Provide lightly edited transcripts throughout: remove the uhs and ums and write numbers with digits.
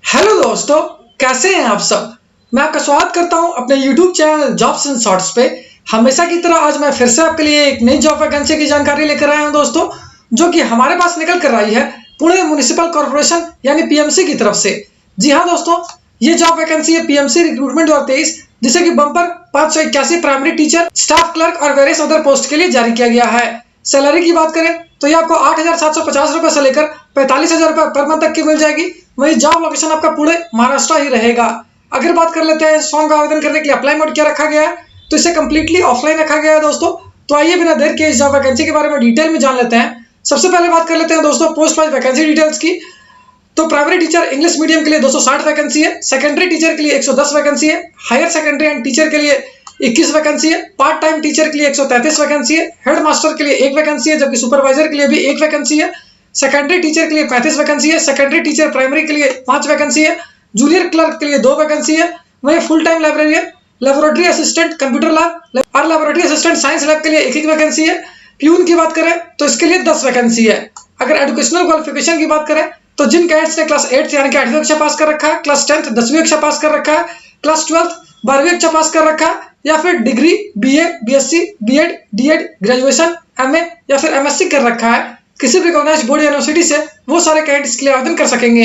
Hello दोस्तों, कैसे हैं आप सब। मैं आपका स्वागत करता हूं अपने YouTube channel jobs and shorts पे। हमेशा की तरह आज मैं फिर से आपके लिए एक नई जॉब वैकेंसी की जानकारी लेकर आया हूं दोस्तों, जो कि हमारे पास निकल कर आई है पुणे म्युनिसिपल कॉर्पोरेशन यानी पीएमसी की तरफ से। जी हाँ दोस्तों, ये जॉब वैकेंसी है पीएमसी रिक्रूटमेंट 2023, जिसे कि bumper 581 primary teacher, staff clerk और वेरियस अदर पोस्ट के लिए जारी किया गया है। सैलरी की बात करें तो ये आपको 8,750 रुपए से लेकर 45,000 रुपए पर मंथ तक की मिल जाएगी। वही जॉब लोकेशन आपका पुणे महाराष्ट्र ही रहेगा। अगर बात कर लेते हैं फॉर्म का आवेदन करने के लिए अप्लाई मोड क्या रखा गया है, तो इसे कंप्लीटली ऑफलाइन रखा गया है दोस्तों। तो आइए बिना देर के इस जॉब वैकेंसी के बारे में डिटेल में जान लेते हैं। सबसे पहले बात कर लेते हैं दोस्तों पोस्ट वाइज वैकेंसी डिटेल्स की। तो प्राइमरी टीचर इंग्लिश मीडियम के लिए 260 वैकेंसी है, सेकेंडरी टीचर के लिए 110 वैकेंसी है, हायर सेकेंडरी एंड टीचर के लिए 21 वैकेंसी है, पार्ट टाइम टीचर के लिए 133 वैकेंसी है, हेड मास्टर के लिए 1 वैकेंसी है, जबकि सुपरवाइजर के लिए भी 1 वैकेंसी है, सेकेंडरी टीचर के लिए 35 वैकेंसी है, सेकेंडरी टीचर प्राइमरी के लिए 5 वैकेंसी है, जूनियर क्लर्क के लिए 2 वैकेंसी है, वहीं full time librarian, laboratory assistant computer lab और लेबोरेटरी असिस्टेंट साइंस लैब के लिए 1 वैकेंसी है। प्यून की बात करें तो इसके लिए 10 वैकेंसी है। अगर एजुकेशनल क्वालिफिकेशन की बात करें तो जिन कैडेट्स ने क्लास 8 यानी कि 8वीं कक्षा पास कर रखा है, क्लास 10th 10वीं कक्षा पास कर रखा है, क्लास 12th 12वीं कक्षा पास कर रखा है, या फिर degree BA, BSc, BEd, DEd, graduation, MA या फिर एमएससी कर रखा है किसी भी रिकॉग्नाइज्ड बोर्ड यूनिवर्सिटी से, वो सारे कैंडिडेट्स के लिए आवेदन कर सकेंगे।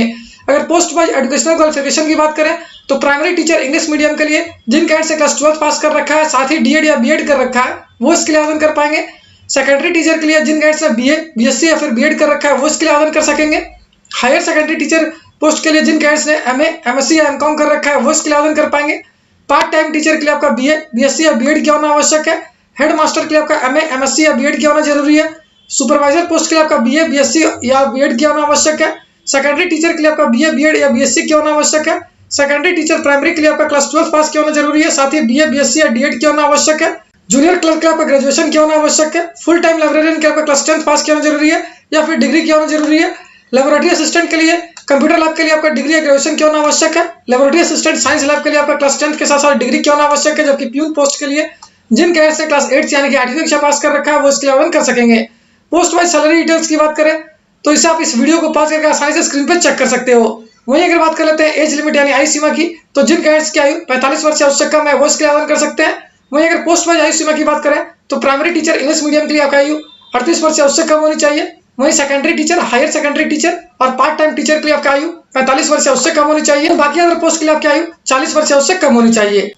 अगर पोस्ट वाइज एजुकेशनल क्वालिफिकेशन की बात करें तो प्राइमरी टीचर इंग्लिश मीडियम के लिए जिन कैंडिडेट्स ने क्लास 12th पास कर रखा है, साथ ही डीएड या बीएड कर रखा है, वो इसके लिए आवेदन कर पाएंगे। सेकेंडरी टीचर के लिए जिन कैंडिडेट्स ने बीए, बीएससी या फिर बीएड कर रखा है, वो इसके लिए आवेदन कर सकेंगे। हायर सेकेंडरी टीचर पोस्ट के लिए जिन कैंडिडेट्स ने एमए, एमएससी या एमकॉम कर रखा है, वो इसके लिए आवेदन कर पाएंगे। पार्ट टाइम टीचर के लिए आपका बीए, बीएससी या बीएड किया होना आवश्यक है। हेड मास्टर के लिए आपका एमए, एमएससी या बीएड किया होना जरूरी है। सुपरवाइजर पोस्ट के लिए आपका बीए, बीएससी या बीएड किया होना आवश्यक है। सेकेंडरी टीचर के लिए आपका बीए, बीएड या बीएससी किया होना आवश्यक है। सेकेंडरी टीचर प्राइमरी के लिए आपका क्लास 12 पास किया होना जरूरी है, साथ ही बीए, बीएससी या डीएड किया होना आवश्यक है। जूनियर क्लर्क के लिए आपका ग्रेजुएशन किया होना आवश्यक है। फुल टाइम लाइब्रेरियन के आपका क्लास 10th पास किया होना जरूरी है या फिर डिग्री किया होना जरूरी है। लेबोरेटरी असिस्टेंट के लिए कंप्यूटर लैब के लिए आपका डिग्री या ग्रेजुएशन किया होना आवश्यक है। लेबोरेटरी असिस्टेंट साइंस लैब के लिए आपका क्लास 10th के साथ साथ डिग्री किया होना आवश्यक है। जबकि प्यून पोस्ट के लिए जिन कैडेट्स ने क्लास 8 यानी कि 8वीं कक्षा पास कर रखा है, वो इसके लिए आवेदन कर सकेंगे। पोस्ट वाइज सैलरी डिटेल्स की बात करें तो इसे आप इस वीडियो को पॉज करके आसानी से स्क्रीन पर चेक कर सकते हो। वहीं अगर बात कर लेते हैं एज लिमिट यानी आयु सीमा की, तो जिन कैडेट्स की आयु 45 वर्ष या उससे कम है, वो इसके लिए आवेदन कर सकते हैं। वहीं अगर पोस्ट वाइज आयु सीमा की बात करें तो प्राइमरी टीचर इंग्लिश मीडियम के लिए आपका आयु 38 वर्ष या उससे कम होनी चाहिए। वहीं secondary teacher, higher secondary teacher और पार्ट टाइम टीचर के लिए आपका आयु 45 वर्ष या उससे कम होनी चाहिए। बाकी अदर पोस्ट के लिए आपकी आयु 40 वर्ष या उससे कम होनी चाहिए।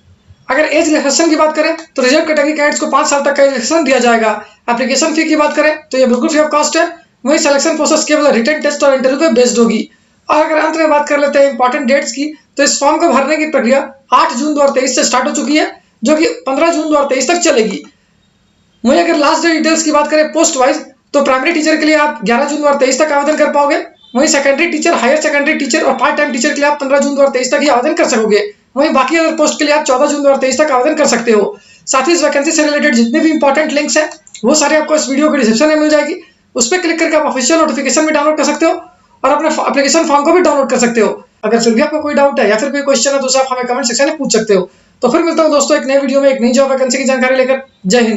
अगर एज रिलैक्सेशन की बात करें तो रिजर्व कैटेगरी कैडेट्स को 5 साल तक का रिलैक्सेशन दिया जाएगा। एप्लीकेशन फी की बात करें तो ये बिल्कुल फ्री ऑफ कॉस्ट है। वहीं सिलेक्शन प्रोसेस केवल रिटन टेस्ट और इंटरव्यू पे बेस्ड होगी। और अगर अंत में बात कर लेते हैं इंपॉर्टेंट डेट्स की, तो इस फॉर्म को भरने की प्रक्रिया 8 जून 2023 से स्टार्ट हो चुकी है, जो कि 15 जून 2023 तक चलेगी। वहीं अगर लास्ट डे डिटेल्स की बात करें पोस्ट वाइज, तो प्राइमरी टीचर के लिए आप 11 जून 2023 तक आवेदन कर पाओगे। वहीं secondary teacher, higher secondary teacher और पार्ट टाइम टीचर के लिए आप 15 जून 2023 तक ही आवेदन कर सकोगे। वहीं बाकी अदर पोस्ट के लिए आप 14 जून 2023 तक आवेदन कर सकते हो। साथ ही इस वैकेंसी से रिलेटेड जितने भी इंपॉर्टेंट लिंक्स हैं, वो सारे आपको इस वीडियो के डिस्क्रिप्शन में मिल जाएगी। उस पर क्लिक करके आप ऑफिशियल नोटिफिकेशन भी डाउनलोड कर सकते हो और अपने एप्लीकेशन फॉर्म को भी डाउनलोड कर सकते हो। अगर फिर भी आपको कोई डाउट है या फिर कोई क्वेश्चन है तो उसे आप हमें कमेंट सेक्शन में पूछ सकते हो। तो फिर मिलता हूं दोस्तों एक नए वीडियो में एक नई जॉब वैकेंसी की जानकारी लेकर। जय हिंद।